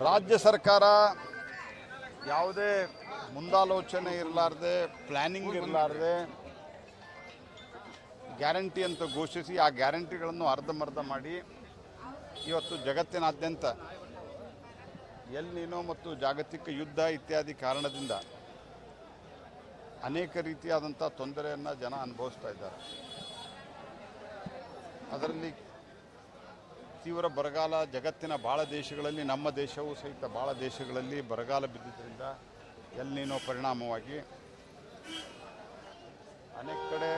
ರಾಜ್ಯ ಸರ್ಕಾರ ಯಾವುದೇ ಮುಂದಾಲೋಚನೆ ಇರಲಾರ್ದೆ ಪ್ಲ್ಯಾನಿಂಗ್ ಇರಲಾರ್ದೆ ಗ್ಯಾರಂಟಿ ಅಂತ ಘೋಷಿಸಿ ಆ ಗ್ಯಾರಂಟಿಗಳನ್ನು ಅರ್ಧಂಬರ್ಧ ಮಾಡಿ ಇವತ್ತು ಜಗತ್ತಿನಾದ್ಯಂತ ಎಲ್ ನೀನೋ ಮತ್ತು ಜಾಗತಿಕ ಯುದ್ಧ ಇತ್ಯಾದಿ ಕಾರಣದಿಂದ ಅನೇಕ ರೀತಿಯಾದಂಥ ತೊಂದರೆಯನ್ನು ಜನ ಅನುಭವಿಸ್ತಾ ಇದ್ದಾರೆ. ಅದರಲ್ಲಿ ತೀವ್ರ ಬರಗಾಲ ಜಗತ್ತಿನ ಭಾಳ ದೇಶಗಳಲ್ಲಿ, ನಮ್ಮ ದೇಶವೂ ಸಹಿತ ಭಾಳ ದೇಶಗಳಲ್ಲಿ ಬರಗಾಲ ಬಿದ್ದಿದ್ದರಿಂದ ಎಲ್ ನೀನೋ ಪರಿಣಾಮವಾಗಿ ಅನೇಕ ಕಡೆ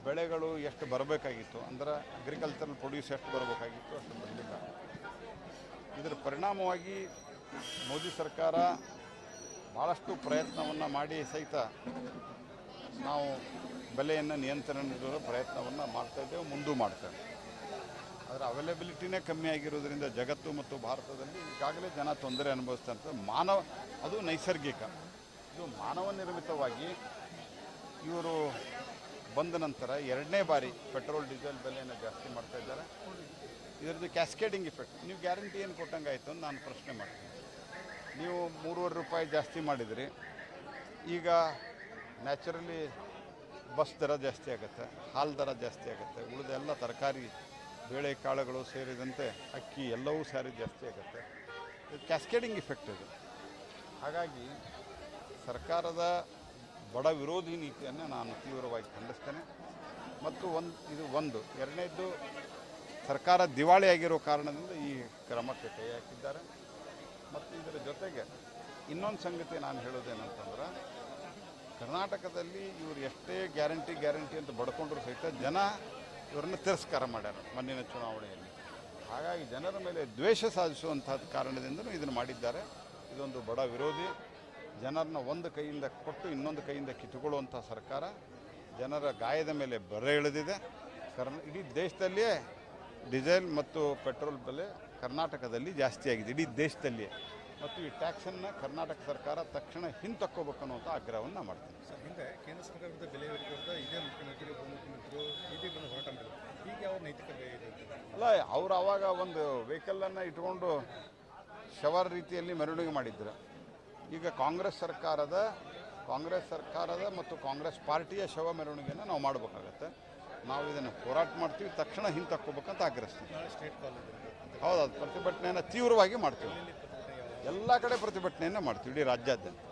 ಬೆಳೆಗಳು ಎಷ್ಟು ಬರಬೇಕಾಗಿತ್ತು, ಅಂದ್ರೆ ಅಗ್ರಿಕಲ್ಚರಲ್ ಪ್ರೊಡ್ಯೂಸ್ ಎಷ್ಟು ಬರಬೇಕಾಗಿತ್ತು ಅಷ್ಟು ಬರಲಿಲ್ಲ. ಇದರ ಪರಿಣಾಮವಾಗಿ ಮೋದಿ ಸರ್ಕಾರ ಭಾಳಷ್ಟು ಪ್ರಯತ್ನವನ್ನು ಮಾಡಿ ಸಹಿತ ನಾವು ಬೆಲೆಯನ್ನು ನಿಯಂತ್ರಣ ಪ್ರಯತ್ನವನ್ನು ಮಾಡ್ತಾಯಿದ್ದೇವೆ, ಮುಂದೂ ಮಾಡ್ತೇವೆ. ಅದರ ಅವೈಲಬಿಲಿಟಿನೇ ಕಮ್ಮಿ ಆಗಿರೋದ್ರಿಂದ ಜಗತ್ತು ಮತ್ತು ಭಾರತದಲ್ಲಿ ಈಗಾಗಲೇ ಜನ ತೊಂದರೆ ಅನುಭವಿಸ್ತಂಥ ಅದು ನೈಸರ್ಗಿಕ. ಇದು ಮಾನವ ನಿರ್ಮಿತವಾಗಿ ಇವರು ಬಂದ ನಂತರ ಎರಡನೇ ಬಾರಿ ಪೆಟ್ರೋಲ್ ಡೀಸೆಲ್ ಬೆಲೆಯನ್ನು ಜಾಸ್ತಿ ಮಾಡ್ತಾ ಇದ್ದಾರೆ. ಇದರದ್ದು ಕ್ಯಾಸ್ಕೇಡಿಂಗ್ ಇಫೆಕ್ಟ್. ನೀವು ಗ್ಯಾರಂಟಿ ಏನು ಕೊಟ್ಟಂಗೆ ಆಯಿತು ಅಂತ ನಾನು ಪ್ರಶ್ನೆ ಮಾಡ್ತೀನಿ. ನೀವು 3.5 ರೂಪಾಯಿ ಜಾಸ್ತಿ ಮಾಡಿದ್ರಿ, ಈಗ ನ್ಯಾಚುರಲಿ ಬಸ್ ದರ ಜಾಸ್ತಿ ಆಗುತ್ತೆ, ಹಾಲು ದರ ಜಾಸ್ತಿ ಆಗುತ್ತೆ, ಉಳಿದ ಎಲ್ಲ ತರಕಾರಿ ಬೇಳೆ ಕಾಳುಗಳು ಸೇರಿದಂತೆ ಅಕ್ಕಿ ಎಲ್ಲವೂ ಸೇರಿ ಜಾಸ್ತಿ ಆಗುತ್ತೆ. ಇದು ಕ್ಯಾಸ್ಕೇಡಿಂಗ್ ಇಫೆಕ್ಟ್ ಇದು. ಹಾಗಾಗಿ ಸರ್ಕಾರದ ಬಡ ವಿರೋಧಿ ನೀತಿಯನ್ನು ನಾನು ತೀವ್ರವಾಗಿ ಖಂಡಿಸ್ತೇನೆ. ಮತ್ತು ಇದು ಎರಡನೇದ್ದು, ಸರ್ಕಾರ ದಿವಾಳಿ ಆಗಿರೋ ಕಾರಣದಿಂದ ಈ ಕ್ರಮಕ್ಕೆ ಕೈ ಹಾಕಿದ್ದಾರೆ. ಮತ್ತು ಇದರ ಜೊತೆಗೆ ಇನ್ನೊಂದು ಸಂಗತಿ ನಾನು ಹೇಳೋದೇನಂತಂದ್ರೆ, ಕರ್ನಾಟಕದಲ್ಲಿ ಇವರು ಎಷ್ಟೇ ಗ್ಯಾರಂಟಿ ಅಂತ ಬಡ್ಕೊಂಡ್ರೂ ಸಹಿತ ಜನ ಇವರನ್ನು ತಿರಸ್ಕಾರ ಮಾಡ್ಯಾರ ಮೊನ್ನಿನ ಚುನಾವಣೆಯಲ್ಲಿ. ಹಾಗಾಗಿ ಜನರ ಮೇಲೆ ದ್ವೇಷ ಸಾಧಿಸುವಂಥ ಕಾರಣದಿಂದಲೂ ಇದನ್ನು ಮಾಡಿದ್ದಾರೆ. ಇದೊಂದು ಬಡ ವಿರೋಧಿ, ಜನರನ್ನ ಒಂದು ಕೈಯಿಂದ ಕೊಟ್ಟು ಇನ್ನೊಂದು ಕೈಯಿಂದ ಕಿತ್ತುಕೊಳ್ಳುವಂಥ ಸರ್ಕಾರ. ಜನರ ಗಾಯದ ಮೇಲೆ ಬರೆ ಎಳೆದಿದೆ. ಇಡೀ ದೇಶದಲ್ಲಿಯೇ ಡೀಸೆಲ್ ಮತ್ತು ಪೆಟ್ರೋಲ್ ಬೆಲೆ ಕರ್ನಾಟಕದಲ್ಲಿ ಜಾಸ್ತಿ ಆಗಿದೆ, ಇಡೀ ದೇಶದಲ್ಲಿಯೇ. ಮತ್ತು ಈ ಟ್ಯಾಕ್ಸನ್ನು ಕರ್ನಾಟಕ ಸರ್ಕಾರ ತಕ್ಷಣ ಹಿಂತಕ್ಕೋಬೇಕು ಅನ್ನುವಂಥ ಆಗ್ರಹವನ್ನು ಮಾಡ್ತೀನಿ. ಸರ್, ಹಿಂದೆ ಕೇಂದ್ರ ಸರ್ಕಾರದ ಬೆಲೆ ಏರಿಕೆ ಇದೇ ಮುಖ್ಯಮಂತ್ರಿ ಉಪಮುಖ್ಯಮಂತ್ರಿಗಳು ಇದೇ ಬಂದು ಹೋರಾಟ ಮಾಡಿದ್ರು. ಈಗ ಯಾವ ನೈತಿಕತೆ ಇದೆ? ಅಲ್ಲ, ಅವರು ಆವಾಗ ಒಂದು ವೆಹಿಕಲನ್ನು ಇಟ್ಕೊಂಡು ಶವರ ರೀತಿಯಲ್ಲಿ ಮೆರವಣಿಗೆ ಮಾಡಿದ್ರು. ಈಗ ಕಾಂಗ್ರೆಸ್ ಸರ್ಕಾರದ ಮತ್ತು ಕಾಂಗ್ರೆಸ್ ಪಾರ್ಟಿಯ ಶವ ಮೆರವಣಿಗೆಯನ್ನು ನಾವು ಮಾಡಬೇಕಾಗತ್ತೆ. ನಾವು ಇದನ್ನು ಹೋರಾಟ ಮಾಡ್ತೀವಿ, ತಕ್ಷಣ ಹಿಂತಕ್ಕೋಬೇಕಂತ ಆಗ್ರಹಿಸ್ತೀವಿ. ಹೌದು, ಅದು ಪ್ರತಿಭಟನೆಯನ್ನು ತೀವ್ರವಾಗಿ ಮಾಡ್ತೀವಿ. ಎಲ್ಲ ಕಡೆ ಪ್ರತಿಭಟನೆಯನ್ನು ಮಾಡ್ತೀವಿ, ಇಡೀ ರಾಜ್ಯಾದ್ಯಂತ.